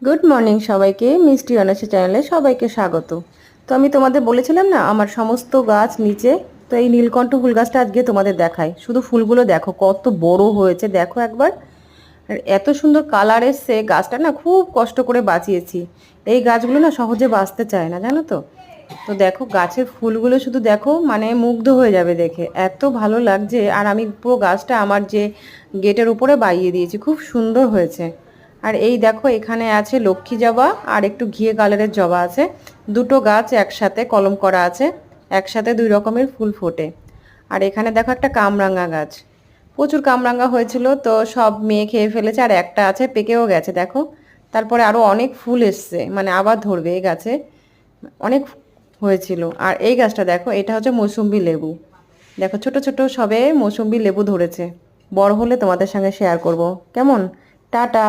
Good morning সবাইকে, মিষ্টি honours চ্যানেলে সবাইকে স্বাগত। তো আমি তোমাদের বলেছিলাম না আমার সমস্ত গাছ নিচে, তো এই নীলকণ্ঠ ফুল গাছটা আজকে তোমাদের দেখাই। শুধু ফুলগুলো দেখো কত বড় হয়েছে, দেখো একবার। আর এত সুন্দর কালার এসছে, গাছটা না খুব কষ্ট করে বাঁচিয়েছি। এই গাছগুলো না সহজে বাঁচতে চায় না, জানো তো। তো দেখো গাছের ফুলগুলো শুধু দেখো, মানে মুগ্ধ হয়ে যাবে দেখে, এত ভালো লাগছে। আর আমি পুরো গাছটা আমার যে গেটের উপরে বাইয়ে দিয়েছি, খুব সুন্দর হয়েছে। আর এই দেখো এখানে আছে লক্ষ্মী জবা আর একটু ঘিয়ে কালারের জবা আছে। দুটো গাছ একসাথে কলম করা আছে, একসাথে দুই রকমের ফুল ফোটে। আর এখানে দেখো একটা কামরাঙা গাছ, প্রচুর কামরাঙা হয়েছিল, তো সব মেয়ে খেয়ে ফেলেছে। আর একটা আছে পেকেও গেছে দেখো। তারপরে আরো অনেক ফুল এসছে, মানে আবার ধরবে এই গাছে, অনেক হয়েছিল। আর এই গাছটা দেখো, এটা হচ্ছে মৌসুম্বি লেবু। দেখো ছোট ছোট সবে মৌসুম্বি লেবু ধরেছে। বড় হলে তোমাদের সঙ্গে শেয়ার করব। কেমন? টাটা।